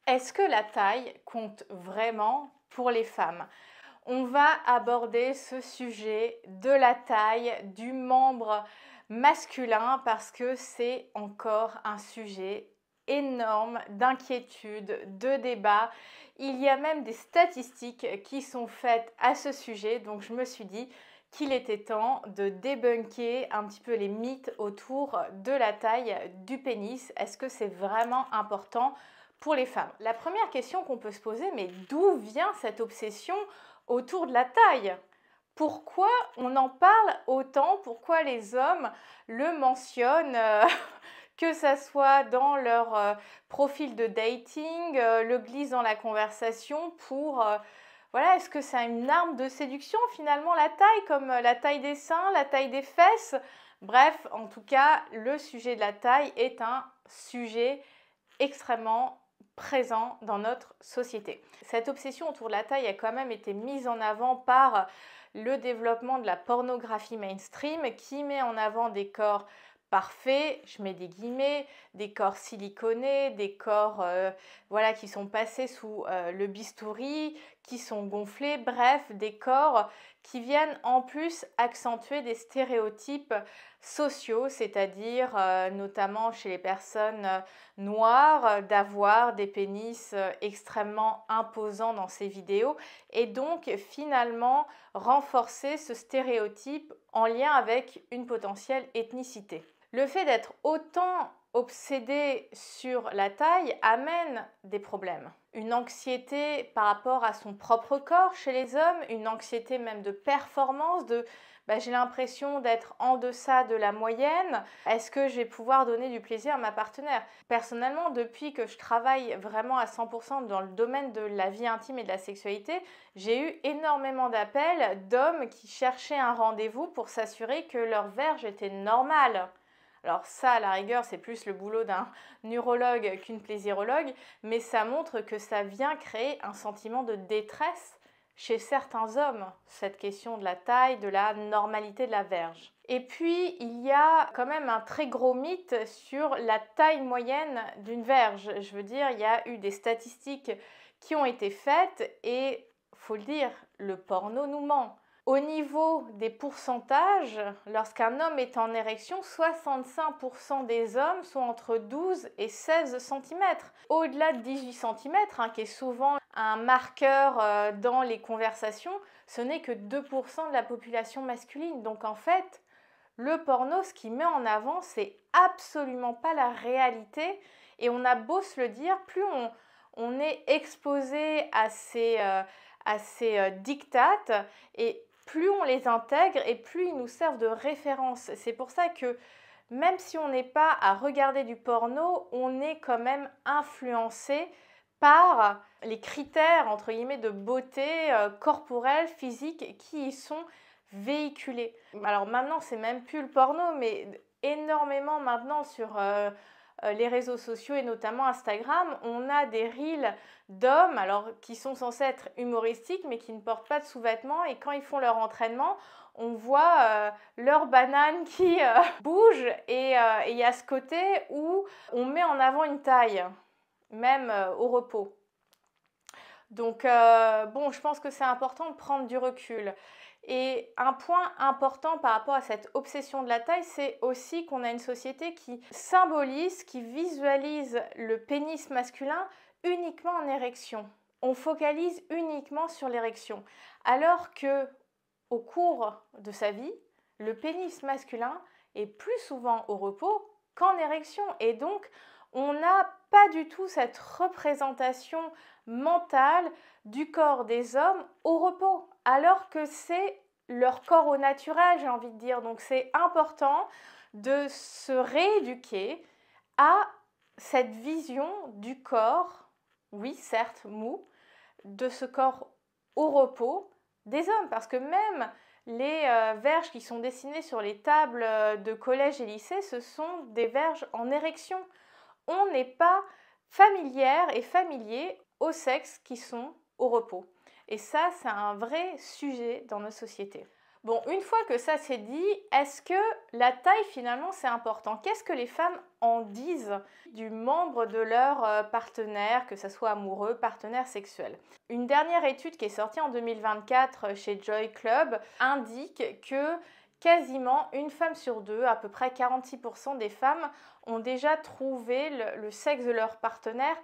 Est-ce que la taille compte vraiment pour les femmes? On va aborder ce sujet de la taille du membre masculin parce que c'est encore un sujet énorme d'inquiétude, de débat. Il y a même des statistiques qui sont faites à ce sujet, donc je me suis dit qu'il était temps de débunker un petit peu les mythes autour de la taille du pénis. Est-ce que c'est vraiment important pour les femmes? La première question qu'on peut se poser, mais d'où vient cette obsession autour de la taille? Pourquoi on en parle autant? Pourquoi les hommes le mentionnent que ça soit dans leur profil de dating, le glissent dans la conversation pour... voilà, est-ce que c'est une arme de séduction finalement la taille, comme la taille des seins, la taille des fesses? Bref, en tout cas, le sujet de la taille est un sujet extrêmement présent dans notre société. Cette obsession autour de la taille a quand même été mise en avant par le développement de la pornographie mainstream qui met en avant des corps parfaits, je mets des guillemets, des corps siliconés, des corps voilà, qui sont passés sous le bistouri, qui sont gonflés, bref, des corps qui viennent en plus accentuer des stéréotypes sociaux, c'est-à-dire notamment chez les personnes noires, d'avoir des pénis extrêmement imposants dans ces vidéos et donc finalement renforcer ce stéréotype en lien avec une potentielle ethnicité. Le fait d'être autant obsédé sur la taille amène des problèmes. Une anxiété par rapport à son propre corps chez les hommes, une anxiété même de performance, de j'ai l'impression d'être en deçà de la moyenne. Est-ce que je vais pouvoir donner du plaisir à ma partenaire? Personnellement, depuis que je travaille vraiment à 100% dans le domaine de la vie intime et de la sexualité, j'ai eu énormément d'appels d'hommes qui cherchaient un rendez-vous pour s'assurer que leur verge était normale. Alors ça, à la rigueur, c'est plus le boulot d'un urologue qu'une plaisirologue, mais ça montre que ça vient créer un sentiment de détresse chez certains hommes, cette question de la taille, de la normalité de la verge. Et puis, il y a quand même un très gros mythe sur la taille moyenne d'une verge. Je veux dire, il y a eu des statistiques qui ont été faites et, faut le dire, le porno nous ment. Au niveau des pourcentages, lorsqu'un homme est en érection, 65% des hommes sont entre 12 et 16 cm. Au-delà de 18 cm, qui est souvent un marqueur dans les conversations, ce n'est que 2% de la population masculine. Donc en fait, le porno, ce qu'il met en avant, c'est absolument pas la réalité. Et on a beau se le dire, plus on est exposé à ces dictates et plus on les intègre et plus ils nous servent de référence. C'est pour ça que même si on n'est pas à regarder du porno, on est quand même influencé par les critères entre guillemets de beauté corporelle, physique qui y sont véhiculés. Alors maintenant, c'est même plus le porno, mais énormément maintenant sur les réseaux sociaux et notamment Instagram, on a des reels d'hommes alors qui sont censés être humoristiques mais qui ne portent pas de sous-vêtements et quand ils font leur entraînement, on voit leur banane qui bouge et il y a ce côté où on met en avant une taille, même au repos. Donc bon, je pense que c'est important de prendre du recul. Et un point important par rapport à cette obsession de la taille, c'est aussi qu'on a une société qui symbolise, qui visualise le pénis masculin uniquement en érection. On focalise uniquement sur l'érection. Alors que, au cours de sa vie, le pénis masculin est plus souvent au repos qu'en érection. Et donc, on n'a pas du tout cette représentation mentale du corps des hommes au repos, alors que c'est leur corps au naturel, j'ai envie de dire. Donc c'est important de se rééduquer à cette vision du corps, oui certes mou, de ce corps au repos des hommes, parce que même les verges qui sont dessinées sur les tables de collège et lycée, ce sont des verges en érection. On n'est pas familière et familier aux sexes qui sont au repos. Et ça, c'est un vrai sujet dans nos sociétés. Bon, une fois que ça c'est dit, est-ce que la taille finalement c'est important? Qu'est-ce que les femmes en disent du membre de leur partenaire, que ce soit amoureux, partenaire sexuel? Une dernière étude qui est sortie en 2024 chez Joy Club indique que quasiment une femme sur deux, à peu près 46% des femmes, ont déjà trouvé le sexe de leur partenaire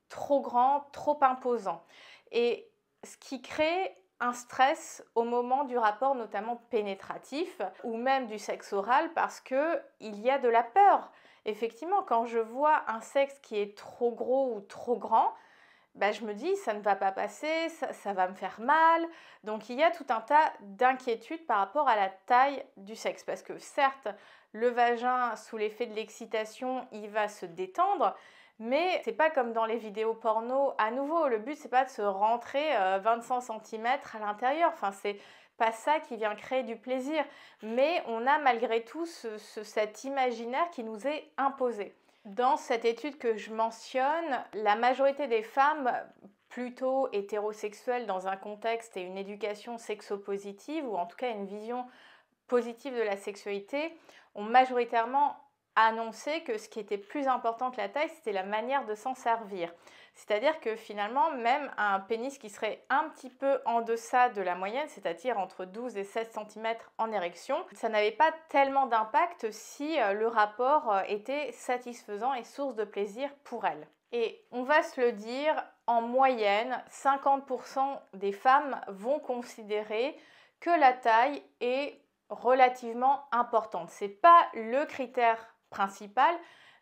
trop grand, trop imposant. Et ce qui crée un stress au moment du rapport, notamment pénétratif ou même du sexe oral, parce qu'il y a de la peur. Effectivement, quand je vois un sexe qui est trop gros ou trop grand, ben, je me dis ça ne va pas passer, ça va me faire mal. Donc il y a tout un tas d'inquiétudes par rapport à la taille du sexe. Parce que certes, le vagin, sous l'effet de l'excitation, il va se détendre, mais c'est pas comme dans les vidéos porno. À nouveau, le but c'est pas de se rentrer 25 cm à l'intérieur. Enfin, c'est pas ça qui vient créer du plaisir. Mais on a malgré tout cet imaginaire qui nous est imposé. Dans cette étude que je mentionne, la majorité des femmes plutôt hétérosexuelles dans un contexte et une éducation sexopositive, ou en tout cas une vision positive de la sexualité, ont majoritairement annoncé que ce qui était plus important que la taille, c'était la manière de s'en servir. C'est-à-dire que finalement, même un pénis qui serait un petit peu en deçà de la moyenne, c'est-à-dire entre 12 et 16 cm en érection, ça n'avait pas tellement d'impact si le rapport était satisfaisant et source de plaisir pour elle. Et on va se le dire, en moyenne, 50% des femmes vont considérer que la taille est relativement importante. Ce n'est pas le critère principal,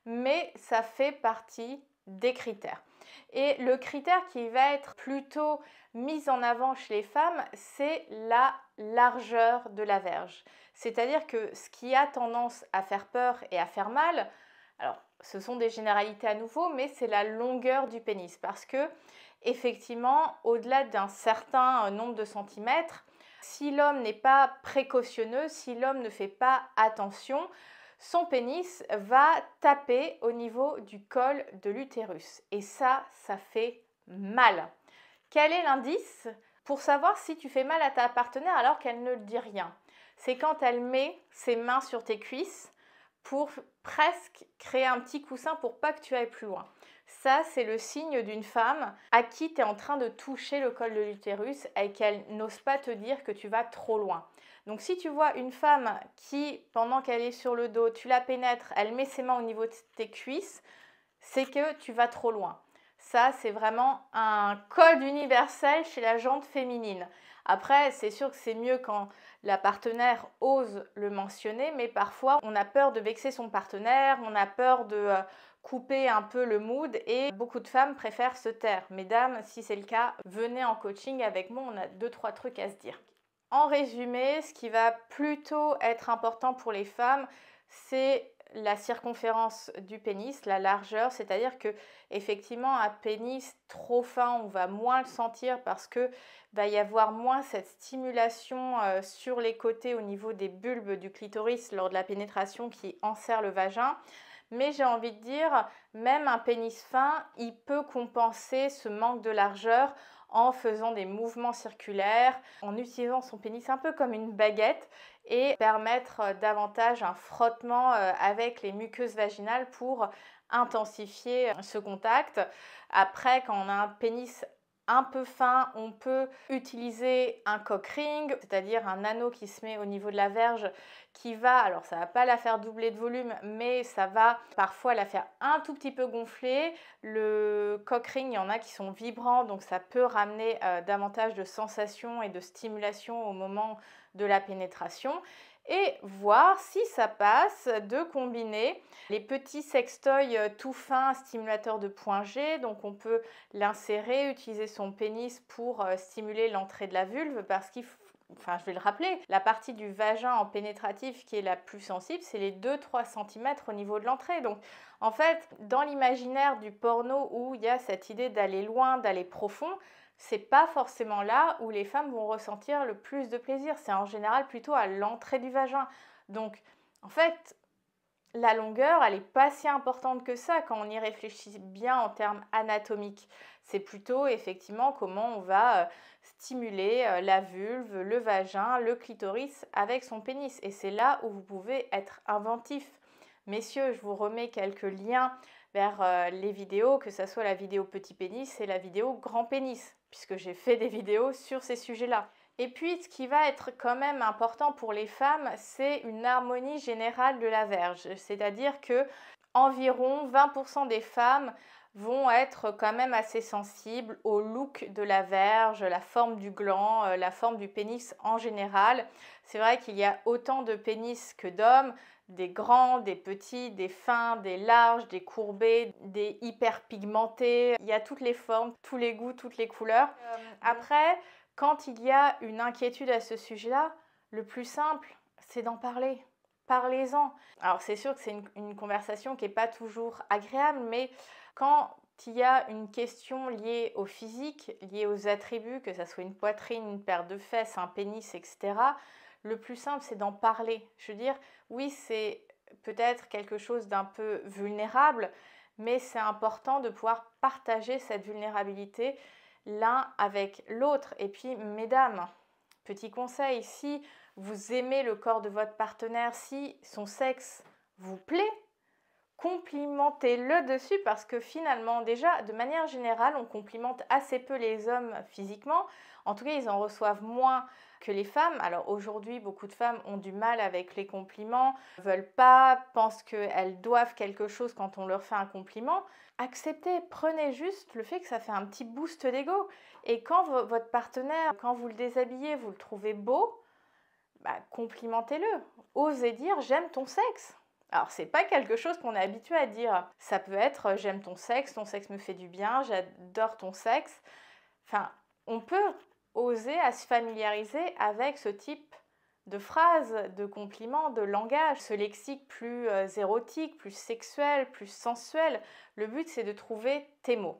mais ça fait partie des critères. Et le critère qui va être plutôt mis en avant chez les femmes, c'est la largeur de la verge. C'est-à-dire que ce qui a tendance à faire peur et à faire mal, alors ce sont des généralités à nouveau, mais c'est la longueur du pénis. Parce que effectivement, au-delà d'un certain nombre de centimètres, si l'homme n'est pas précautionneux, si l'homme ne fait pas attention, son pénis va taper au niveau du col de l'utérus. Et ça fait mal. Quel est l'indice pour savoir si tu fais mal à ta partenaire alors qu'elle ne dit rien? C'est quand elle met ses mains sur tes cuisses pour presque créer un petit coussin pour pas que tu ailles plus loin. Ça, c'est le signe d'une femme à qui tu es en train de toucher le col de l'utérus et qu'elle n'ose pas te dire que tu vas trop loin. Donc si tu vois une femme qui, pendant qu'elle est sur le dos, tu la pénètres, elle met ses mains au niveau de tes cuisses, c'est que tu vas trop loin. Ça, c'est vraiment un code universel chez la jante féminine. Après, c'est sûr que c'est mieux quand la partenaire ose le mentionner, mais parfois, on a peur de vexer son partenaire, on a peur de couper un peu le mood et beaucoup de femmes préfèrent se taire. Mesdames, si c'est le cas, venez en coaching avec moi, on a 2-3 trucs à se dire. En résumé, ce qui va plutôt être important pour les femmes, c'est la circonférence du pénis, la largeur, c'est-à-dire que effectivement un pénis trop fin, on va moins le sentir parce que va y avoir moins cette stimulation sur les côtés au niveau des bulbes du clitoris lors de la pénétration qui enserre le vagin. Mais j'ai envie de dire, même un pénis fin, il peut compenser ce manque de largeur en faisant des mouvements circulaires, en utilisant son pénis un peu comme une baguette et permettre davantage un frottement avec les muqueuses vaginales pour intensifier ce contact. Après, quand on a un pénis un peu fin, on peut utiliser un cock ring, c'est-à-dire un anneau qui se met au niveau de la verge qui va, alors ça ne va pas la faire doubler de volume, mais ça va parfois la faire un tout petit peu gonfler. Le cock ring, il y en a qui sont vibrants, donc ça peut ramener davantage de sensations et de stimulation au moment de la pénétration. Et voir si ça passe de combiner les petits sextoys tout fins stimulateurs de point G. Donc on peut l'insérer, utiliser son pénis pour stimuler l'entrée de la vulve parce qu'il faut, enfin je vais le rappeler, la partie du vagin en pénétratif qui est la plus sensible, c'est les 2-3 cm au niveau de l'entrée. Donc en fait, dans l'imaginaire du porno où il y a cette idée d'aller loin, d'aller profond, c'est pas forcément là où les femmes vont ressentir le plus de plaisir. C'est en général plutôt à l'entrée du vagin. Donc, en fait, la longueur, elle n'est pas si importante que ça quand on y réfléchit bien en termes anatomiques. C'est plutôt effectivement comment on va stimuler la vulve, le vagin, le clitoris avec son pénis. Et c'est là où vous pouvez être inventif. Messieurs, je vous remets quelques liens vers les vidéos, que ce soit la vidéo petit pénis et la vidéo grand pénis, puisque j'ai fait des vidéos sur ces sujets-là. Et puis, ce qui va être quand même important pour les femmes, c'est une harmonie générale de la verge. C'est-à-dire que environ 20% des femmes vont être quand même assez sensibles au look de la verge, la forme du gland, la forme du pénis en général. C'est vrai qu'il y a autant de pénis que d'hommes, des grands, des petits, des fins, des larges, des courbés, des hyper pigmentés. Il y a toutes les formes, tous les goûts, toutes les couleurs. Après, quand il y a une inquiétude à ce sujet-là, le plus simple, c'est d'en parler. Parlez-en. Alors c'est sûr que c'est une conversation qui n'est pas toujours agréable, mais quand il y a une question liée au physique, liée aux attributs, que ce soit une poitrine, une paire de fesses, un pénis, etc., le plus simple, c'est d'en parler. Je veux dire, oui, c'est peut-être quelque chose d'un peu vulnérable, mais c'est important de pouvoir partager cette vulnérabilité l'un avec l'autre. Et puis, mesdames, petit conseil, si vous aimez le corps de votre partenaire, si son sexe vous plaît, complimentez-le dessus parce que finalement, déjà, de manière générale, on complimente assez peu les hommes physiquement. En tout cas, ils en reçoivent moins que les femmes. Alors aujourd'hui, beaucoup de femmes ont du mal avec les compliments, ne veulent pas, pensent qu'elles doivent quelque chose quand on leur fait un compliment. Acceptez, prenez juste le fait que ça fait un petit boost d'ego. Et quand votre partenaire, quand vous le déshabillez, vous le trouvez beau, complimentez-le. Osez dire j'aime ton sexe. Alors c'est pas quelque chose qu'on est habitué à dire. Ça peut être j'aime ton sexe me fait du bien, j'adore ton sexe. Enfin, on peut oser à se familiariser avec ce type de phrases, de compliments, de langage, ce lexique plus érotique, plus sexuel, plus sensuel. Le but, c'est de trouver tes mots.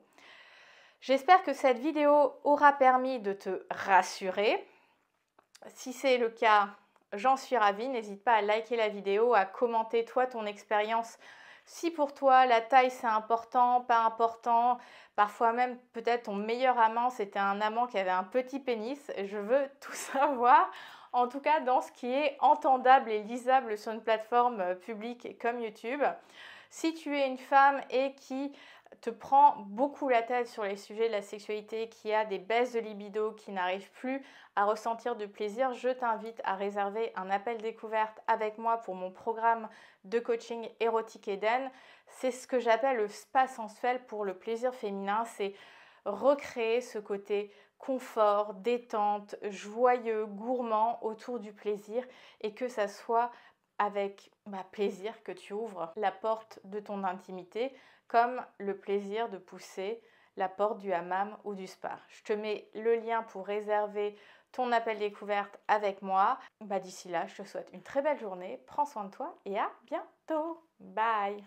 J'espère que cette vidéo aura permis de te rassurer. Si c'est le cas, j'en suis ravie. N'hésite pas à liker la vidéo, à commenter toi ton expérience. Si pour toi la taille c'est important, pas important, parfois même peut-être ton meilleur amant c'était un amant qui avait un petit pénis, je veux tout savoir. En tout cas dans ce qui est entendable et lisable sur une plateforme publique comme YouTube. Si tu es une femme et qui te prend beaucoup la tête sur les sujets de la sexualité, qui a des baisses de libido, qui n'arrive plus à ressentir de plaisir, je t'invite à réserver un appel découverte avec moi pour mon programme de coaching érotique Eden. C'est ce que j'appelle le spa sensuel pour le plaisir féminin, c'est recréer ce côté confort, détente, joyeux, gourmand autour du plaisir et que ça soit avec plaisir que tu ouvres la porte de ton intimité, comme le plaisir de pousser la porte du hammam ou du spa. Je te mets le lien pour réserver ton appel découverte avec moi. D'ici là, je te souhaite une très belle journée, prends soin de toi et à bientôt. Bye.